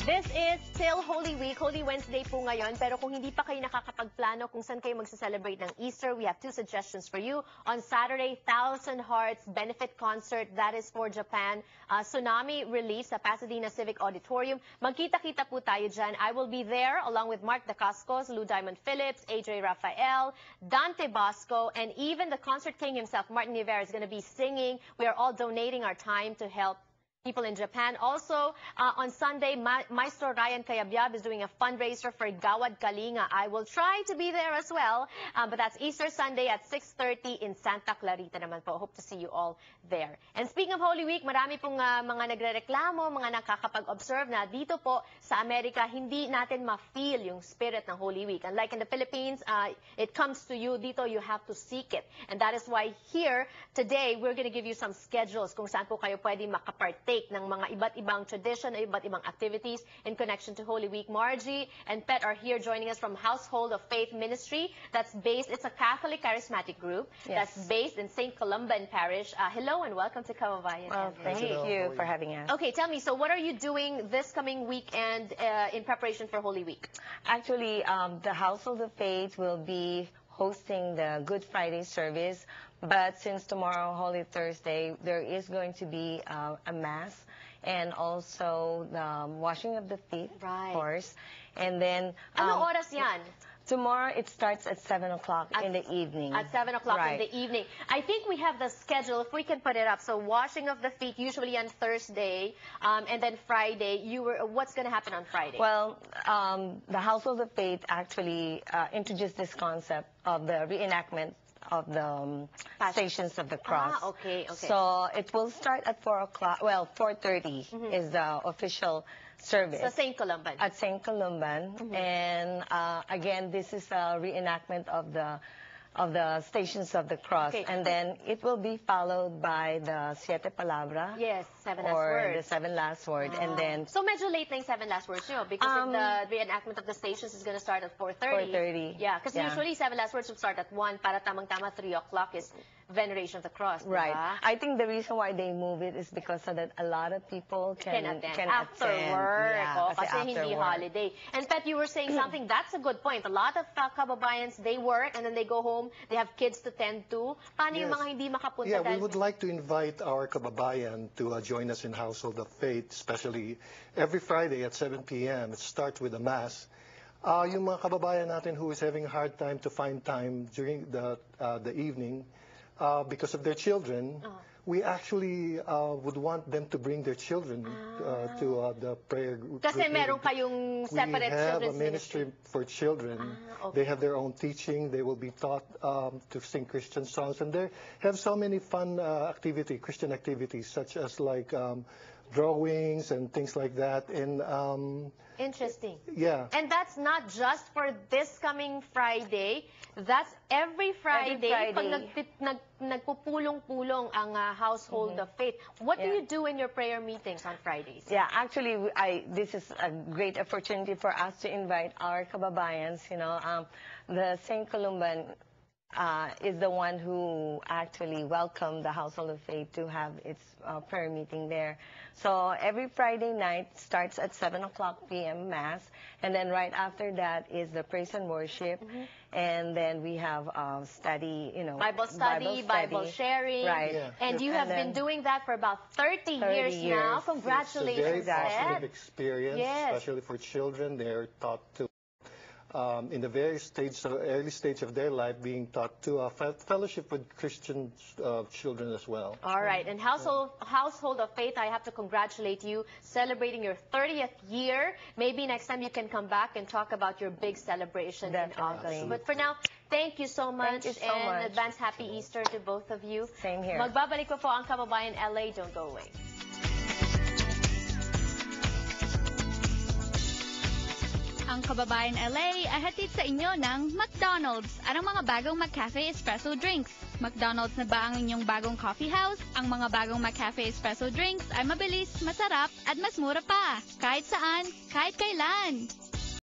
This is still Holy Week, Holy Wednesday po ngayon, pero kung hindi pa kayo nakakapagplano kung saan kayo magsa-celebrate ng Easter, we have two suggestions for you. On Saturday, Thousand Hearts Benefit Concert, that is for Japan. Tsunami Relief sa Pasadena Civic Auditorium. Magkita-kita po tayo dyan. I will be there along with Mark Dacascos, Lou Diamond Phillips, AJ Rafael, Dante Bosco, and even the concert king himself, Martin Rivera, is going to be singing. We are all donating our time to help people in Japan. Also, on Sunday, Maestro Ryan Cayabyab is doing a fundraiser for Gawad Kalinga. I will try to be there as well, but that's Easter Sunday at 6:30 in Santa Clarita naman po. Hope to see you all there. And speaking of Holy Week, marami pong mga nagrereklamo, mga nakakapag-observe na dito po sa Amerika, hindi natin ma-feel yung spirit ng Holy Week. Unlike in the Philippines, it comes to you. Dito, you have to seek it. And that is why here, today, we're going to give you some schedules kung saan po kayo pwede makaparte ng mga iba't ibang tradition, iba't ibang activities in connection to Holy Week. Margie and Pet are here joining us from Household of Faith Ministry. It's a Catholic charismatic group that's based in St. Columban Parish. Hello and welcome to Kababayan. Well, thank you for having us. Okay, tell me, so what are you doing this coming weekend in preparation for Holy Week? Actually, the Household of Faith will be hosting the Good Friday service. But since tomorrow, Holy Thursday, there is going to be a Mass and also the washing of the feet, of course. And then... Anong oras yan? Tomorrow, it starts at 7 o'clock in the evening. At 7 o'clock in the evening. I think we have the schedule, if we can put it up. So washing of the feet, usually on Thursday, and then Friday. What's going to happen on Friday? Well, the Household of Faith actually introduced this concept of the reenactment of the Stations of the Cross. Okay. So it will start at 4 o'clock. Well, 4:30 is the official service. Sa St. Columban. At St. Columban. And again, this is a reenactment of the Stations of the Cross. Okay. And then it will be followed by the Siete Palabra. Yes, seven last or words. the seven last word. And then... So medyo late na yung seven last words nyo because the reenactment of the stations is going to start at 4:30. 4:30. Yeah, because usually seven last words will start at 1 para tamang-tama 3 o'clock is Veneration of the Cross. Right. Diba? I think the reason why they move it is because so that a lot of people can attend. After work. Yeah, kasi hindi holiday. And Pet, you were saying something, that's a good point. A lot of kababayans, they work and then they go home, they have kids to tend to. Paano yung mga hindi makapunta? Yeah, we would like to invite our kababayan to join us in Household of Faith, especially every Friday at 7 p.m. It starts with a Mass. Yung mga kababayan natin who is having a hard time to find time during the evening, because of their children, we actually would want them to bring their children to the prayer group. Kasi meron kayong separate children's ministry. We have a ministry for children. They have their own teaching. They will be taught to sing Christian songs. And they have so many fun Christian activities, such as like drawings and things like that. And interesting. Yeah. And that's not just for this coming Friday. That's every Friday. Pag nagpupulong-pulong ang Household of Faith. What do you do in your prayer meetings on Fridays? Yeah, actually, this is a great opportunity for us to invite our kababayans. You know, the St. Columban is the one who actually welcomed the Household of Faith to have its prayer meeting there. So every Friday night starts at 7 o'clock p.m. Mass, and then right after that is the praise and worship, and then we have study, Bible study, Bible sharing, right? Yeah. And you have been doing that for about 30 years now. Congratulations! It's a very positive experience, Yes. especially for children. They're taught to. In the very early stage of their life, being taught to fellowship with Christian children as well. All right, and Household of Faith, I have to congratulate you celebrating your 30th year. Maybe next time you can come back and talk about your big celebration in August. But for now, thank you so much. Thank you so much. Advance Happy Easter to both of you. Same here. Magbabalik po ang Kababayan LA. Don't go away. Ang Kababayan LA ay hatid sa inyo ng McDonald's at ang mga bagong McCafe Espresso Drinks. McDonald's na ba ang inyong bagong coffee house? Ang mga bagong McCafe Espresso Drinks ay mabilis, masarap at mas mura pa. Kahit saan, kahit kailan.